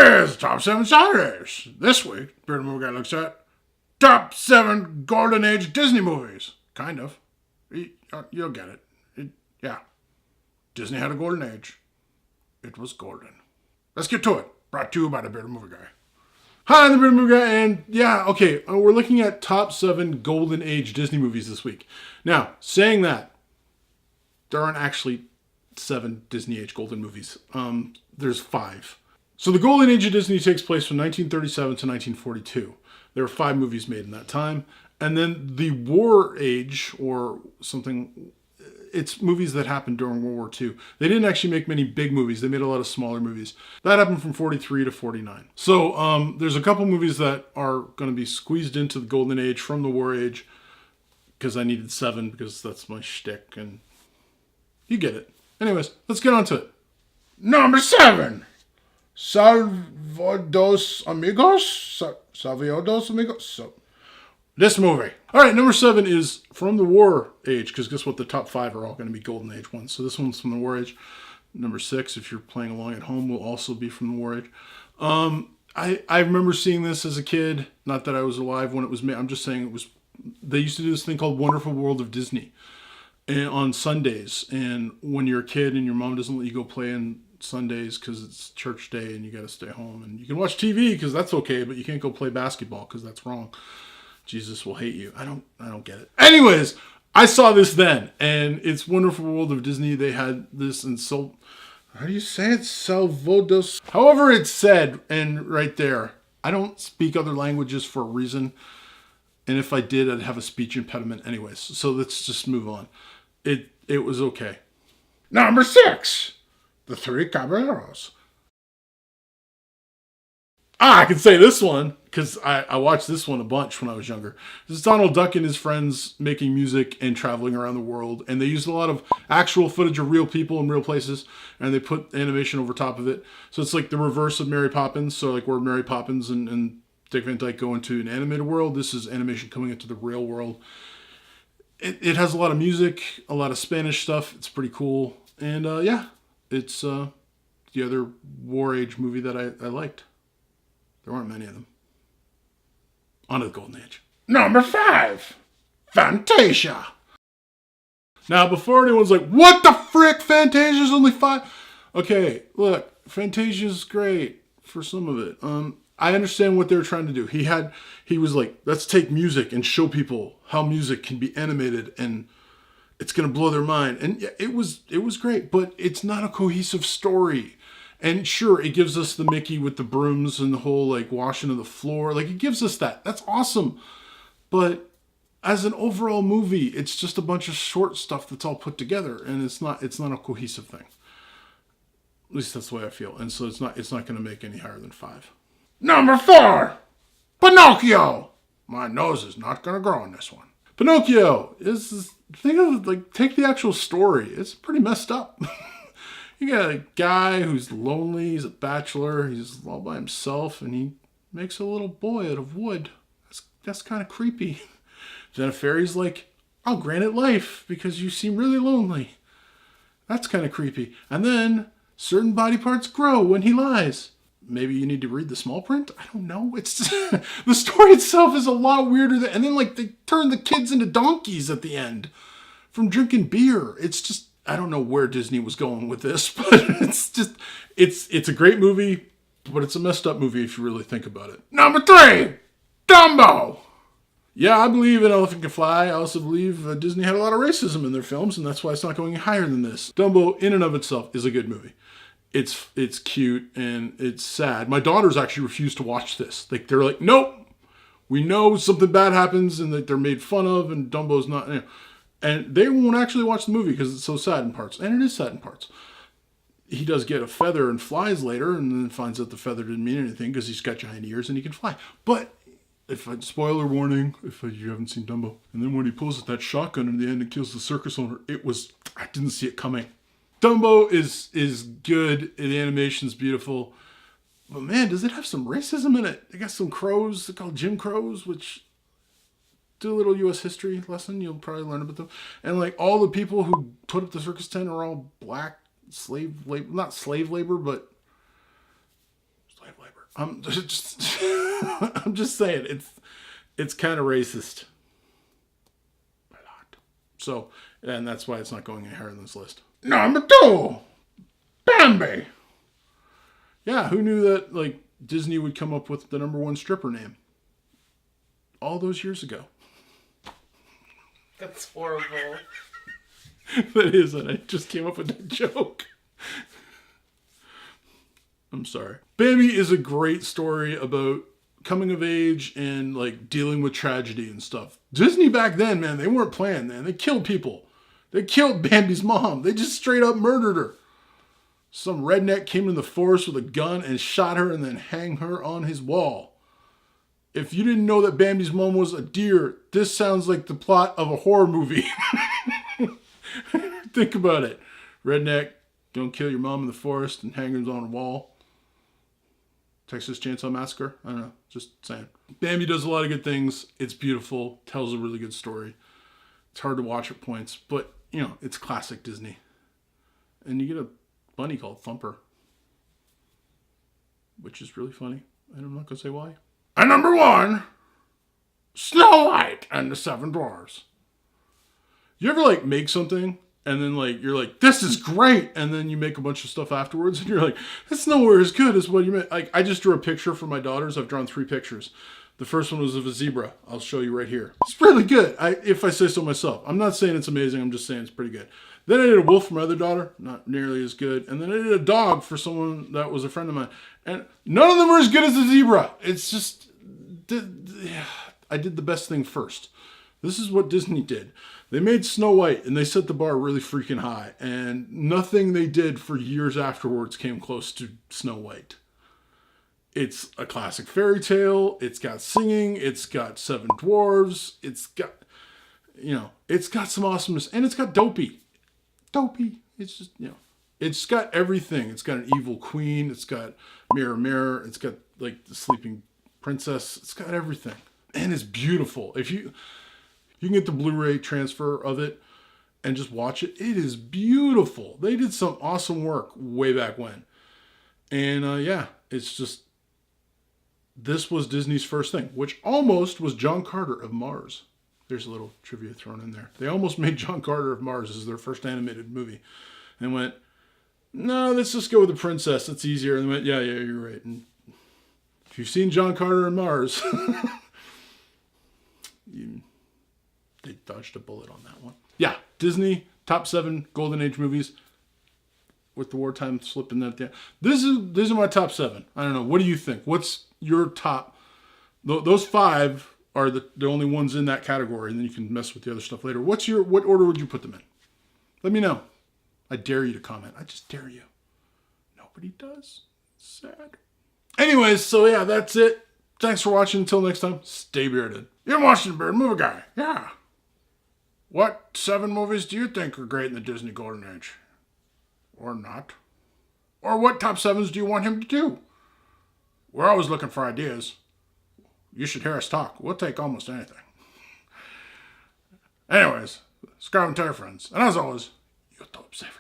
is Top 7 Saturdays. This week, Bearded Movie Guy looks at Top 7 Golden Age Disney movies. Kind of. You'll get it. Yeah. Disney had a golden age. It was golden. Let's get to it. Brought to you by the Bearded Movie Guy. Hi, I'm the Bearded Movie Guy, and we're looking at Top 7 Golden Age Disney movies this week. Now, saying that, there aren't actually 7 Disney Age Golden movies. There's 5. So the Golden Age of Disney takes place from 1937 to 1942. There were 5 movies made in that time. And then the War Age, or something, it's movies that happened during World War II. They didn't actually make many big movies. They made a lot of smaller movies. That happened from 43 to 49. So there's a couple movies that are going to be squeezed into the Golden Age from the War Age, because I needed 7, because that's my shtick, and you get it. Anyways, let's get on to it. Number 7. Salvados Amigos. So, this movie. All right, number 7 is from the War Age, because guess what? The top 5 are all going to be Golden Age ones. So this one's from the War Age. Number 6, if you're playing along at home, will also be from the War Age. I remember seeing this as a kid. Not that I was alive when it was made. I'm just saying it was. They used to do this thing called Wonderful World of Disney, and on Sundays. And when you're a kid and your mom doesn't let you go play on Sundays because it's church day and you got to stay home, and you can watch TV because that's okay, but you can't go play basketball because that's wrong. Jesus will hate you. I don't get it. Anyways, I saw this then, and it's Wonderful World of Disney. They had this in how do you say it? Salvados. However it's said, and right there, I don't speak other languages for a reason. And if I did, I'd have a speech impediment anyways. So let's just move on. It was okay. Number 6. The Three Caballeros. I can say this one, because I watched this one a bunch when I was younger. This is Donald Duck and his friends making music and traveling around the world. And they used a lot of actual footage of real people in real places. And they put animation over top of it. So it's like the reverse of Mary Poppins. So like where Mary Poppins and Dick Van Dyke go into an animated world, this is animation coming into the real world. It has a lot of music, a lot of Spanish stuff. It's pretty cool. And it's the other War Age movie that I liked. There weren't many of them. On to the Golden Age. Number 5. Fantasia. Now, before anyone's like, what the frick? Fantasia's only 5? Okay, look, Fantasia's great for some of it. I understand what they were trying to do. He was like, let's take music and show people how music can be animated and it's going to blow their mind. And yeah, it was great, but it's not a cohesive story. And sure, it gives us the Mickey with the brooms and the whole like washing of the floor. Like it gives us that. That's awesome. But as an overall movie, it's just a bunch of short stuff that's all put together, and it's not a cohesive thing. At least that's the way I feel. And so it's not going to make any higher than 5. Number 4, Pinocchio. My nose is not going to grow on this one. Pinocchio is think of like take the actual story. It's pretty messed up. You got a guy who's lonely. He's a bachelor. He's all by himself, and he makes a little boy out of wood. That's kind of creepy. Then a fairy's like, "I'll grant it life because you seem really lonely." That's kind of creepy. And then certain body parts grow when he lies. Maybe you need to read the small print. I don't know. It's just, the story itself is a lot weirder. And then like they turn the kids into donkeys at the end from drinking beer. It's just. I don't know where Disney was going with this, but it's a great movie, but it's a messed up movie if you really think about it. Number 3, Dumbo. Yeah, I believe an elephant can fly. I also believe Disney had a lot of racism in their films, and that's why it's not going higher than this. Dumbo, in and of itself, is a good movie. It's cute and it's sad. My daughters actually refused to watch this. Like they're like, nope. We know something bad happens and that they're made fun of, and Dumbo's not. You know. And they won't actually watch the movie because it's so sad in parts. And it is sad in parts. He does get a feather and flies later, and then finds out the feather didn't mean anything because he's got giant ears and he can fly. But, spoiler warning, if you haven't seen Dumbo. And then when he pulls that shotgun in the end and kills the circus owner, I didn't see it coming. Dumbo is good. The animation's beautiful. But man, does it have some racism in it? They got some crows. They're called Jim Crows, which... Do a little U.S. history lesson. You'll probably learn about them. And like all the people who put up the circus tent are all black slave labor. Not slave labor, but slave labor. I'm just, I'm just saying it's kind of racist. A lot. So, and that's why it's not going any higher on this list. Number 2, Bambi. Yeah, who knew that like Disney would come up with the number 1 stripper name all those years ago? That's horrible. That is, and I just came up with that joke. I'm sorry. Bambi is a great story about coming of age and like dealing with tragedy and stuff. Disney back then, man, they weren't playing, man. They killed people. They killed Bambi's mom. They just straight up murdered her. Some redneck came in the forest with a gun and shot her and then hanged her on his wall. If you didn't know that Bambi's mom was a deer, this sounds like the plot of a horror movie. Think about it. Redneck, don't kill your mom in the forest and hang her on a wall. Texas Chainsaw Massacre? I don't know. Just saying. Bambi does a lot of good things. It's beautiful. Tells a really good story. It's hard to watch at points, but, you know, it's classic Disney. And you get a bunny called Thumper, which is really funny. And I'm not going to say why. And number 1, Snow White and the 7 Dwarfs. You ever, like, make something and then, like, you're like, this is great. And then you make a bunch of stuff afterwards and you're like, it's nowhere as good as what you made. Like, I just drew a picture for my daughters. I've drawn 3 pictures. The first one was of a zebra. I'll show you right here. It's really good, if I say so myself. I'm not saying it's amazing. I'm just saying it's pretty good. Then I did a wolf for my other daughter. Not nearly as good. And then I did a dog for someone that was a friend of mine. And none of them were as good as the zebra. It's just, I did the best thing first. This is what Disney did. They made Snow White and they set the bar really freaking high. And nothing they did for years afterwards came close to Snow White. It's a classic fairy tale. It's got singing. It's got 7 dwarves. It's got, you know, it's got some awesomeness. And it's got Dopey. Dopey. It's just, you know, it's got everything. It's got an evil queen. It's got Mirror Mirror. It's got like the sleeping princess. It's got everything. And it's beautiful. If you can get the Blu-ray transfer of it and just watch it, it is beautiful. They did some awesome work way back when. And yeah, it's just, this was Disney's first thing, which almost was John Carter of Mars. There's a little trivia thrown in there. They almost made John Carter of Mars as their first animated movie. And went, no, let's just go with the princess. That's easier. And they went, yeah, you're right. And if you've seen John Carter of Mars, they dodged a bullet on that one. Yeah, Disney, top 7 Golden Age movies. With the wartime slip in that there. These are my top 7. I don't know. What do you think? What's your top? Those 5 are the only ones in that category, and then you can mess with the other stuff later. What order would you put them in? Let me know. I dare you to comment. I just dare you. Nobody does. Sad. Anyways, so yeah, that's it. Thanks for watching. Until next time, stay bearded. You're watching Beard Movie Guy. Yeah. What 7 movies do you think are great in the Disney Golden Age? Or not? Or what top 7s do you want him to do? We're always looking for ideas. You should hear us talk. We'll take almost anything. Anyways, subscribe and tell your friends. And as always, you top 7.